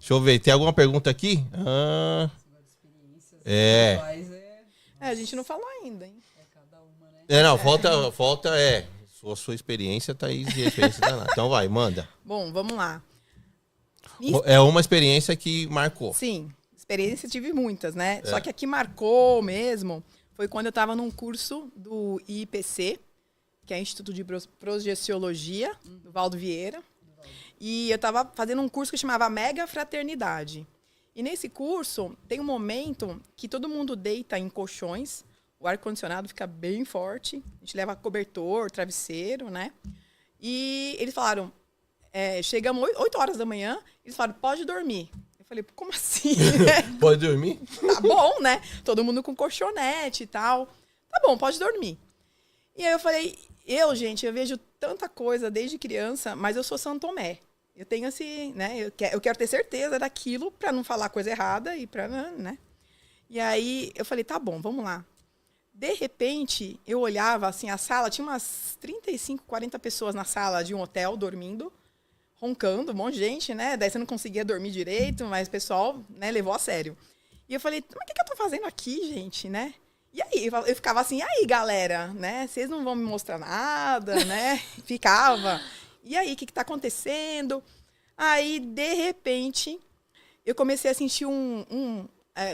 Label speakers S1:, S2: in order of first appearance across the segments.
S1: Deixa eu ver, tem alguma pergunta aqui?
S2: A gente não falou ainda, hein?
S3: Cada uma, né?
S1: Falta sua experiência, Thaís, e a experiência da Nath. Então vai, manda.
S2: Bom, vamos lá.
S1: É uma experiência que marcou.
S2: Sim, experiência tive muitas, né? Só que a que marcou mesmo foi quando eu estava num curso do IPC, que é Instituto de Projeciologia, do Valdo Vieira. E eu estava fazendo um curso que chamava Mega Fraternidade. E nesse curso tem um momento que todo mundo deita em colchões, o ar-condicionado fica bem forte, a gente leva cobertor, travesseiro, né? E eles falaram, chegamos 8 horas da manhã, eles falaram, pode dormir. Eu falei, como assim?
S1: Pode dormir?
S2: Tá bom, né? Todo mundo com colchonete e tal. Tá bom, pode dormir. E aí eu falei, gente, eu vejo tanta coisa desde criança, mas eu sou São Tomé. Eu tenho esse, né? Eu quero ter certeza daquilo para não falar coisa errada e para, né? E aí eu falei, tá bom, vamos lá. De repente, eu olhava assim, a sala, tinha umas 35, 40 pessoas na sala de um hotel dormindo, roncando, um monte de gente, né? Daí você não conseguia dormir direito, mas o pessoal, né, levou a sério. E eu falei, mas o que eu tô fazendo aqui, gente, né? E aí, eu ficava assim, e aí, galera, né? Vocês não vão me mostrar nada, né? Ficava. E aí, o que tá acontecendo? Aí, de repente, eu comecei a sentir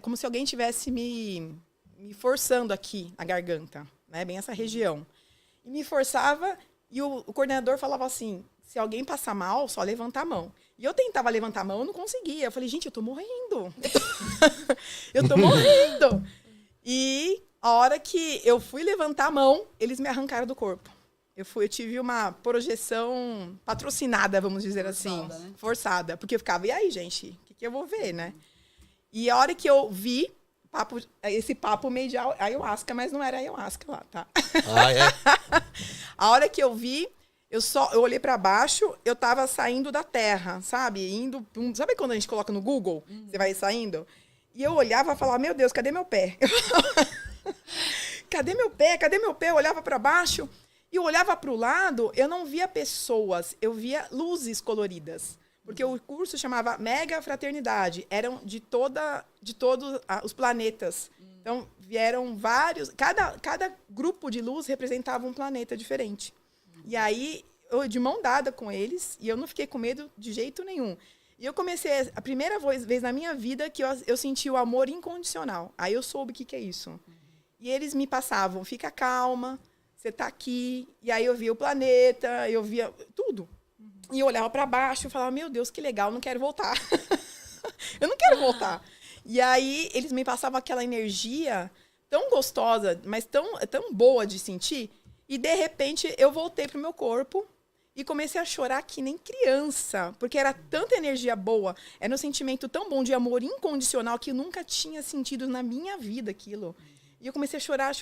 S2: como se alguém tivesse me forçando aqui na garganta, né? Bem essa região. E me forçava, e o coordenador falava assim, se alguém passar mal, só levanta a mão. E eu tentava levantar a mão, eu não conseguia. Eu falei, gente, eu tô morrendo. Eu tô morrendo. E a hora que eu fui levantar a mão, eles me arrancaram do corpo. Eu tive uma projeção patrocinada, vamos dizer assim.
S3: Né?
S2: Forçada. Porque eu ficava, e aí, gente? O que eu vou ver, né? E a hora que eu vi, esse papo meio de ayahuasca, mas não era ayahuasca lá, tá? A hora que eu vi, eu olhei pra baixo, eu tava saindo da terra, sabe? Sabe quando a gente coloca no Google? Você vai saindo? E eu olhava e falava, meu Deus, cadê meu pé? Cadê meu pé? Cadê meu pé? Eu olhava pra baixo e eu olhava pro lado, eu não via pessoas, eu via luzes coloridas. Porque o curso chamava Mega Fraternidade. Eram de todos os planetas. Então, vieram vários... Cada grupo de luz representava um planeta diferente. E aí, eu de mão dada com eles, e eu não fiquei com medo de jeito nenhum. E eu comecei, a primeira vez na minha vida que eu senti o amor incondicional. Aí eu soube o que é isso. E eles me passavam, fica calma, você tá aqui. E aí eu via o planeta, eu via tudo. E eu olhava para baixo e falava, meu Deus, que legal, não quero voltar. Eu não quero voltar. E aí eles me passavam aquela energia tão gostosa, mas tão boa de sentir. E de repente eu voltei pro meu corpo e comecei a chorar que nem criança. Porque era tanta energia boa, era um sentimento tão bom de amor incondicional que eu nunca tinha sentido na minha vida aquilo. E eu comecei a chorar.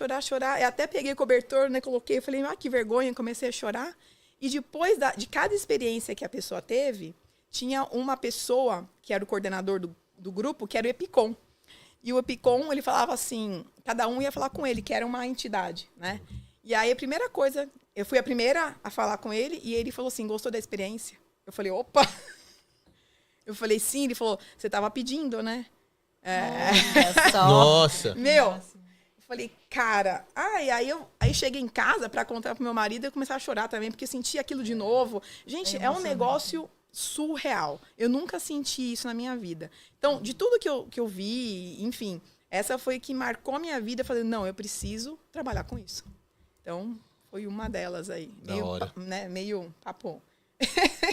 S2: Eu até peguei o cobertor, né, coloquei, eu falei, que vergonha, comecei a chorar. E depois de cada experiência que a pessoa teve, tinha uma pessoa, que era o coordenador do grupo, que era o Epicom. E o Epicom, ele falava assim, cada um ia falar com ele, que era uma entidade, né? E aí a primeira coisa, eu fui a primeira a falar com ele, e ele falou assim, gostou da experiência? Eu falei, opa! Eu falei, sim. Ele falou, você estava pedindo, né?
S1: Nossa!
S2: Meu... Falei, cara, aí cheguei em casa para contar pro meu marido e eu comecei a chorar também, porque eu senti aquilo de novo. Gente, é um negócio surreal. Eu nunca senti isso na minha vida. Então, de tudo que eu vi, enfim, essa foi que marcou a minha vida. Eu falei, não, eu preciso trabalhar com isso. Então, foi uma delas aí. Meio papo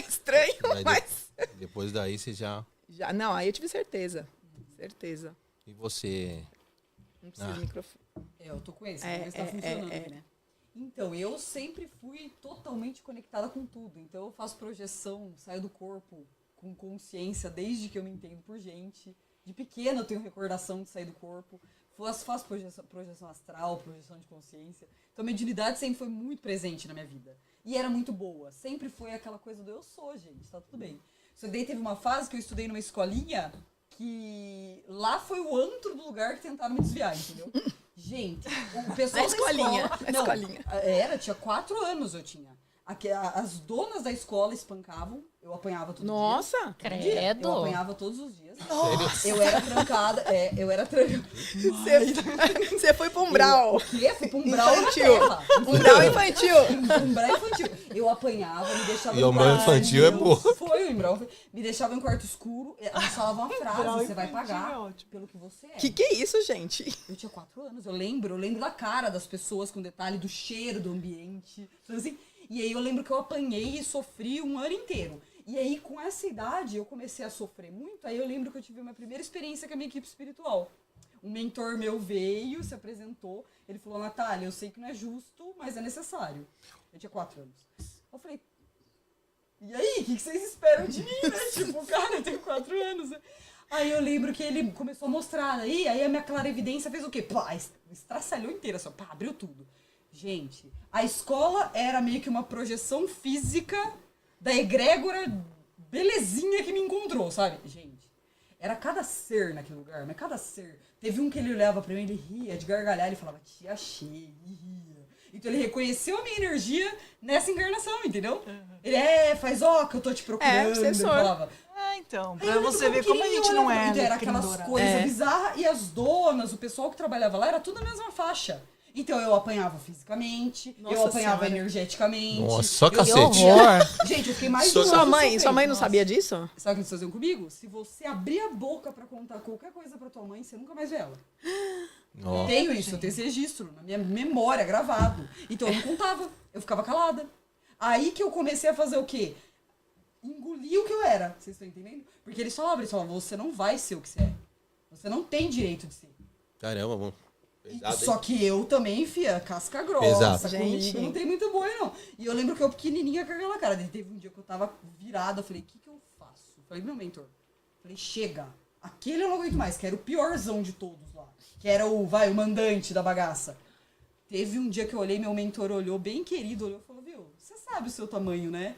S2: estranho, mas...
S1: Depois daí você já...
S2: Não, aí eu tive certeza. Certeza.
S1: E você...
S2: Não precisa de microfone.
S3: Eu tô com esse, mas tá funcionando aí, né? Então, eu sempre fui totalmente conectada com tudo. Então, eu faço projeção, saio do corpo com consciência desde que eu me entendo por gente. De pequena eu tenho recordação de sair do corpo. Faço projeção astral, projeção de consciência. Então, a mediunidade sempre foi muito presente na minha vida. E era muito boa. Sempre foi aquela coisa do eu sou, gente, tá tudo bem. Só daí teve uma fase que eu estudei numa escolinha que lá foi o antro do lugar que tentaram me desviar, entendeu? Gente, o pessoal
S2: da escolinha.
S3: Tinha 4 anos eu tinha. As donas da escola espancavam, Eu apanhava todo
S2: Nossa!
S3: dia.
S4: Credo.
S3: Eu apanhava todos os dias. Eu era trancada. Eu era trancada.
S2: Você foi pra Umbral.
S3: O quê? Fui pra Umbral na
S2: Infantil.
S3: terra.
S2: Umbral infantil.
S3: Umbral infantil. Eu apanhava, me deixava
S1: E o Umbral infantil é boa.
S3: Foi o Umbral. Me deixava em um quarto escuro. Elas falavam uma frase, você vai pagar pelo que você é.
S2: Que é isso, gente?
S3: Eu tinha 4 anos, eu lembro da cara das pessoas, com detalhe do cheiro do ambiente. Então, assim, e aí eu lembro que eu apanhei e sofri um ano inteiro. E aí, com essa idade, eu comecei a sofrer muito. Aí eu lembro que eu tive uma primeira experiência com a minha equipe espiritual. Um mentor meu veio, se apresentou. Ele falou, Natália, eu sei que não é justo, mas é necessário. Eu tinha 4 anos. Eu falei, e aí, o que vocês esperam de mim, né? Tipo, cara, eu tenho 4 anos, né? Aí eu lembro que ele começou a mostrar. Aí a minha clarividência fez o quê? Pá, estraçalhou inteira, só, pá, abriu tudo. Gente, a escola era meio que uma projeção física da egrégora belezinha que me encontrou, sabe? Gente, era cada ser naquele lugar, mas cada ser. Teve um que ele olhava pra mim, ele ria de gargalhar, ele falava, te achei, e ria. Então ele reconheceu a minha energia nessa encarnação, entendeu? Ele, faz que eu tô te procurando.
S2: obsessor.
S3: Ele falava.
S5: Então, pra você ver como a gente não é.
S3: Então, era aquelas coisas bizarras, e as donas, o pessoal que trabalhava lá, era tudo a mesma faixa. Então eu apanhava fisicamente, eu apanhava energeticamente.
S1: Nossa, só
S3: eu-
S1: cacete.
S4: Que horror.
S3: Gente, eu fiquei mais de um ano
S2: Sua mãe
S3: sofrendo.
S2: não sabia disso?
S3: Sabe o que eles faziam comigo? Se você abrir a boca pra contar qualquer coisa pra tua mãe, você nunca mais vê ela.
S1: Nossa.
S3: Tenho isso, eu tenho esse registro na minha memória, gravado. Então eu não contava, eu ficava calada. Aí que eu comecei a fazer o quê? Engolir o que eu era. Vocês estão entendendo? Porque eles falavam, você não vai ser o que você é. Você não tem direito de ser.
S1: Caramba, mano. Pesado,
S3: Só
S1: hein?
S3: que eu também, fia, casca grossa.
S1: Exato.
S3: Comigo
S2: Gente.
S3: não tem muito boi, não. E eu lembro que eu pequenininha com aquela cara. Daí teve um dia que eu tava virada, eu falei, o que eu faço? Eu falei, meu mentor, falei, chega. Aquele eu não aguento mais, que era o piorzão de todos lá. Que era o mandante da bagaça. Teve um dia que eu olhei, meu mentor olhou, bem querido, olhou e falou, viu, você sabe o seu tamanho, né?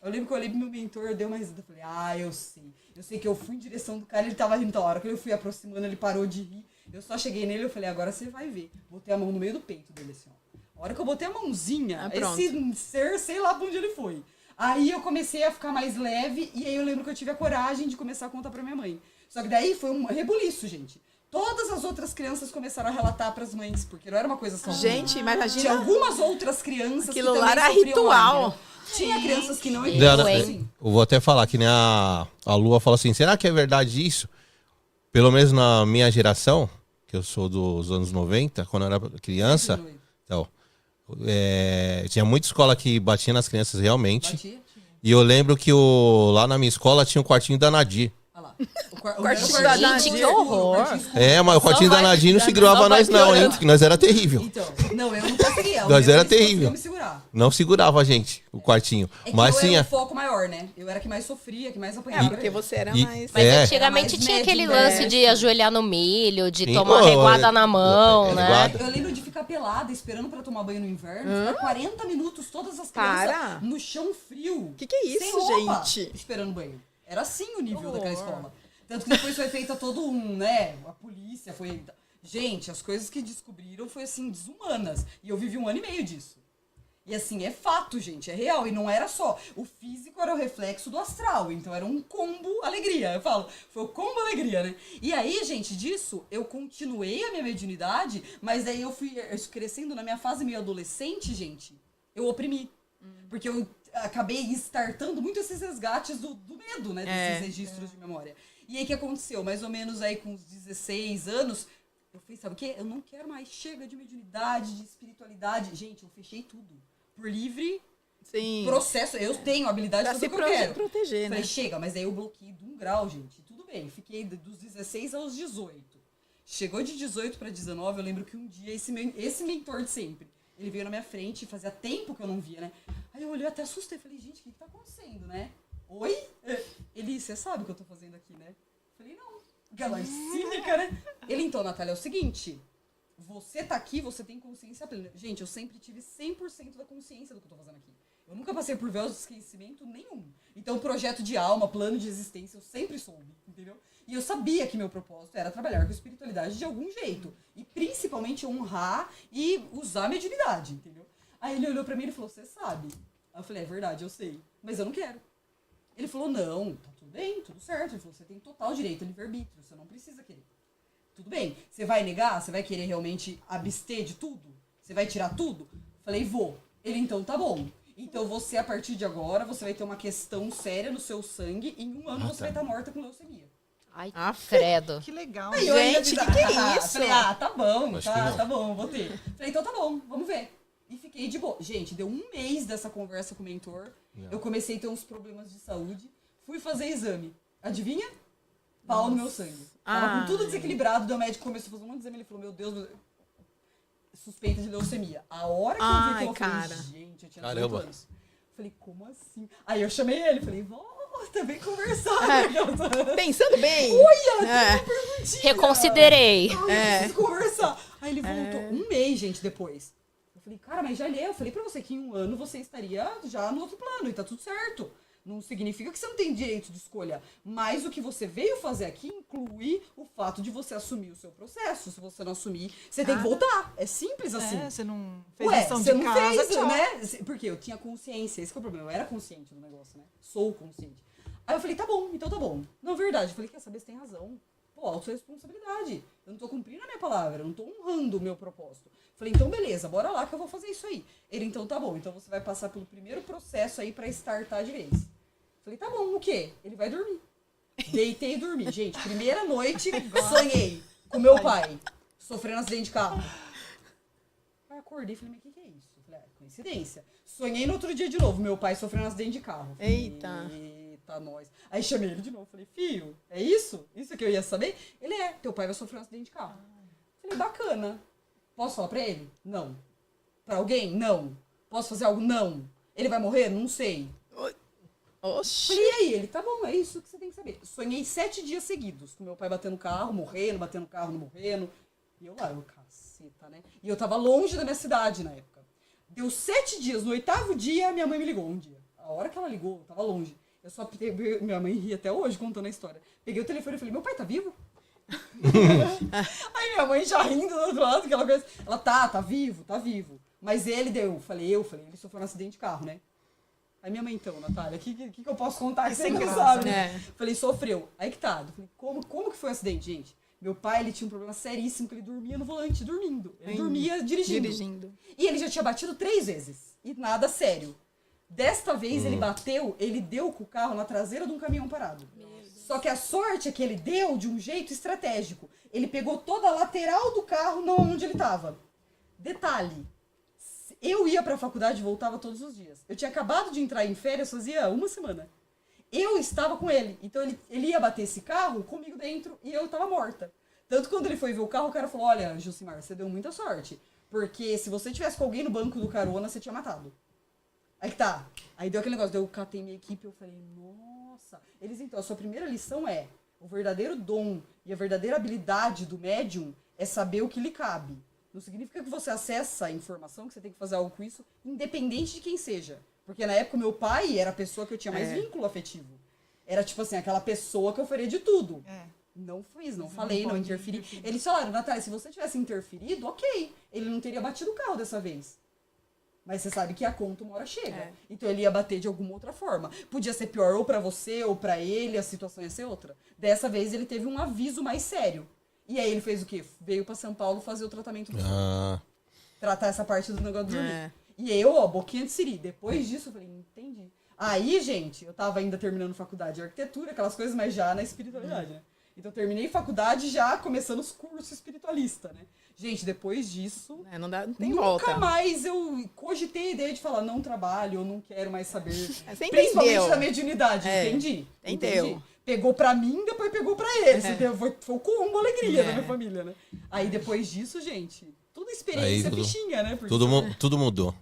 S3: Eu lembro que eu olhei pro meu mentor, eu dei uma risada, eu falei, eu sei. Eu sei que eu fui em direção do cara, ele tava rindo toda hora. Que eu fui aproximando, ele parou de rir. Eu só cheguei nele e falei, agora você vai ver. Botei a mão no meio do peito dele, assim, ó. A hora que eu botei a mãozinha,
S2: pronto.
S3: esse ser, sei lá pra onde ele foi. Aí eu comecei a ficar mais leve, e aí eu lembro que eu tive a coragem de começar a contar pra minha mãe. Só que daí foi um rebuliço, gente. Todas as outras crianças começaram a relatar pras mães, porque não era uma coisa só.
S2: Gente,
S3: Tinha
S2: imagina.
S3: algumas outras crianças
S2: Aquilo
S3: que
S2: lá
S3: também
S2: era
S3: sofriam
S2: ritual.
S3: lá, entendeu? Tinha crianças que não
S4: Gente.
S1: Diana,
S3: entendiam.
S1: eu vou até falar que nem a Lua falou assim, será que é verdade isso? Pelo menos na minha geração, que eu sou dos anos 90, quando eu era criança, então, tinha muita escola que batia nas crianças realmente.
S3: Batia?
S1: E eu lembro que lá na minha escola tinha um quartinho da Nadir.
S3: Olha lá.
S2: Quartinho da
S4: Gente, que horror.
S1: Mas o quartinho da
S4: vai
S1: Nadir não
S4: piorando,
S1: segurava
S4: só vai
S1: nós não, hein?
S4: piorando.
S1: Porque nós era terrível.
S3: Então, não, eu não conseguia.
S1: Nós era
S3: Eles
S1: terrível.
S3: conseguiam me segurar.
S1: Não segurava a gente, o quartinho.
S3: É que
S1: Mas
S3: eu era
S1: tinha...
S3: o foco maior, né? Eu era que mais sofria, que mais apanhava.
S2: Porque você era
S1: E-
S2: mais...
S4: Mas
S1: É.
S4: antigamente
S3: Era mais
S4: tinha aquele
S3: médio,
S4: lance
S3: né?
S4: de ajoelhar no milho, de
S1: Sim.
S4: tomar uma
S1: Pô,
S4: reguada na mão, né?
S1: reguada.
S3: Eu lembro de ficar pelada, esperando pra tomar banho no inverno, ficar 40 minutos, todas as
S2: Para.
S3: crianças no chão frio.
S2: Que é isso,
S3: sem roupa,
S2: gente?
S3: esperando banho. Era assim o nível
S2: Horror.
S3: daquela escola. Tanto que depois foi feita todo né, a polícia foi... Gente, as coisas que descobriram foi, assim, desumanas. E eu vivi 1 ano e meio disso. E, assim, é fato, gente, é real. E não era só. O físico era o reflexo do astral. Então, era um combo alegria. Eu falo, foi o combo alegria, né? E aí, gente, disso, eu continuei a minha mediunidade, mas daí eu fui crescendo na minha fase meio adolescente, gente. Eu oprimi. Porque eu acabei startando muito esses resgates do medo, né? Desses registros de memória. E aí, o que aconteceu? Mais ou menos aí com uns 16 anos, eu falei, sabe o quê? Eu não quero mais. Chega de mediunidade, de espiritualidade. Gente, eu fechei tudo. Por livre
S2: Sim.
S3: processo. Eu tenho habilidade
S2: Pra
S3: de
S2: se
S3: fazer o que eu quero.
S2: proteger, né?
S3: Falei, chega, mas aí eu bloqueei de 1 grau, gente. Tudo bem, fiquei dos 16 aos 18. Chegou de 18 para 19, eu lembro que um dia esse mentor de sempre, ele veio na minha frente, fazia tempo que eu não via, né? Aí eu olhei até assustei, falei, gente, o que tá acontecendo, né? Oi? Ele, você sabe o que eu tô fazendo aqui, né? Falei, não. Aquela cínica, né? Ele, então, Natália, é o seguinte, você tá aqui, você tem consciência plena. Gente, eu sempre tive 100% da consciência do que eu tô fazendo aqui. Eu nunca passei por véus de esquecimento nenhum. Então, projeto de alma, plano de existência, eu sempre soube, entendeu? E eu sabia que meu propósito era trabalhar com espiritualidade de algum jeito. E principalmente honrar e usar a mediunidade, entendeu? Aí ele olhou pra mim e falou, você sabe? Aí eu falei, é verdade, eu sei. Mas eu não quero. Ele falou, não, tá tudo bem, tudo certo. Ele falou, você tem total direito ao livre-arbítrio, você não precisa querer. Tudo bem, você vai negar? Você vai querer realmente abster de tudo? Você vai tirar tudo? Falei, vou. Ele, então, tá bom. Então você, a partir de agora, você vai ter uma questão séria no seu sangue e em 1 ano você vai estar morta com leucemia.
S4: Ai,
S2: Aff.
S4: credo.
S5: Que legal.
S3: Aí eu ainda
S2: Gente,
S3: fiz,
S2: que é isso?
S3: Falei, tá bom,
S1: Acho que não.
S3: tá bom, vou ter. Falei, então tá bom, vamos ver. E fiquei de boa. Gente, deu 1 mês dessa conversa com o mentor. Eu comecei a ter uns problemas de saúde. Fui fazer exame. Adivinha? Pau no meu sangue. Tava com tudo desequilibrado. Daí o médico começou a fazer um monte de exame. Ele falou, meu Deus, suspeita de leucemia. A hora que eu vi aquilo, eu falei, gente, eu tinha 18 anos. Falei, como assim? Aí eu chamei ele, falei, volta, vem conversar.
S2: Pensando bem.
S4: Reconsiderei.
S3: Preciso conversar. Aí ele voltou 1 mês, gente, depois. Eu falei, cara, mas já leu. Eu falei pra você que em 1 ano você estaria já no outro plano e tá tudo certo. Não significa que você não tem direito de escolha. Mas o que você veio fazer aqui inclui o fato de você assumir o seu processo. Se você não assumir, você tem que voltar. É simples assim.
S5: Você não fez
S3: Ué,
S5: lição
S3: você
S5: de
S3: não
S5: casa,
S3: fez,
S5: tchau.
S3: né? Porque eu tinha consciência. Esse que é o problema. Eu era consciente do negócio, né? Sou consciente. Aí eu falei, tá bom, então tá bom. Não, verdade. Eu falei, quer saber, você tem razão. Pô, autorresponsabilidade. Eu não tô cumprindo a minha palavra. Eu não tô honrando o meu propósito. Falei, então beleza, bora lá que eu vou fazer isso aí. Ele, então tá bom. Então você vai passar pelo primeiro processo aí pra startar de vez. Falei, tá bom, o quê? Ele vai dormir. Deitei e dormi. Gente, primeira noite, sonhei com meu pai sofrendo acidente de carro. Aí acordei e falei, mas o que é isso? Eu falei, coincidência. Sonhei no outro dia de novo, meu pai sofrendo acidente de carro. Falei,
S2: Eita.
S3: Eita, nós. Aí chamei ele de novo. Falei, filho, é isso? Isso que eu ia saber? Ele teu pai vai sofrer um acidente de carro. Falei, bacana. Posso falar pra ele? Não. Pra alguém? Não. Posso fazer algo? Não. Ele vai morrer? Não sei.
S2: Oxi.
S3: Falei, e aí? Ele, tá bom, é isso que você tem que saber. Sonhei 7 dias seguidos, com meu pai batendo carro, morrendo, batendo carro, não morrendo. E eu lá, caceta, né? E eu tava longe da minha cidade na época. Deu 7 dias, no 8º dia, minha mãe me ligou um dia. A hora que ela ligou, eu tava longe. Eu só peguei, minha mãe ri até hoje contando a história. Peguei o telefone e falei, meu pai tá vivo? Aí minha mãe já rindo do outro lado, aquela coisa. Ela, tá vivo, tá vivo. Mas ele deu, falei, ele sofreu um acidente de carro, né? Aí minha mãe, então, Natália, o que eu posso contar que você não sabe? Falei, sofreu. Aí que tá. Eu falei, como que foi o acidente, gente? Meu pai, ele tinha um problema seríssimo, que ele dormia no volante, dormindo. Ele dormia dirigindo. E ele já tinha batido 3 vezes. E nada sério. Desta vez, ele deu com o carro na traseira de um caminhão parado. Só que a sorte é que ele deu de um jeito estratégico. Ele pegou toda a lateral do carro, não onde ele tava. Detalhe. Eu ia pra faculdade e voltava todos os dias. Eu tinha acabado de entrar em férias, fazia 1 semana. Eu estava com ele. Então ele ia bater esse carro comigo dentro e eu tava morta. Tanto que quando ele foi ver o carro, o cara falou, olha, Josimar, você deu muita sorte. Porque se você tivesse com alguém no banco do carona, você tinha matado. Aí que tá. Aí deu aquele negócio, eu catei minha equipe e eu falei, nossa. Eles, então, a sua primeira lição é, o verdadeiro dom e a verdadeira habilidade do médium é saber o que lhe cabe. Não significa que você acessa a informação, que você tem que fazer algo com isso, independente de quem seja. Porque na época o meu pai era a pessoa que eu tinha mais vínculo afetivo. Era tipo assim, aquela pessoa que eu faria de tudo. Não fiz, não falei, não interferi. Eles falaram, Natália, se você tivesse interferido, ok. Ele não teria batido o carro dessa vez. Mas você sabe que a conta uma hora chega. Então ele ia bater de alguma outra forma. Podia ser pior ou pra você ou pra ele, a situação ia ser outra. Dessa vez ele teve um aviso mais sério. E aí ele fez o quê? Veio pra São Paulo fazer o tratamento do sono. Tratar essa parte do negócio do dormir. E eu, boquinha de siri. Depois disso eu falei, entendi. Aí, gente, eu tava ainda terminando faculdade de arquitetura, aquelas coisas, mas já na espiritualidade, né? Então eu terminei faculdade já começando os cursos espiritualista, né? Gente, depois disso,
S2: Não tem
S3: nunca
S2: volta.
S3: mais eu cogitei a ideia de falar, não trabalho, eu não quero mais saber.
S2: Você
S3: Principalmente
S2: entendeu.
S3: da mediunidade, entendi.
S2: Entendeu.
S3: Pegou pra mim, depois pegou pra ele. Foi o combo alegria da minha família, né? Aí depois disso, gente, tudo experiência
S1: Aí,
S3: fichinha, né? Porque
S1: Tudo mudou.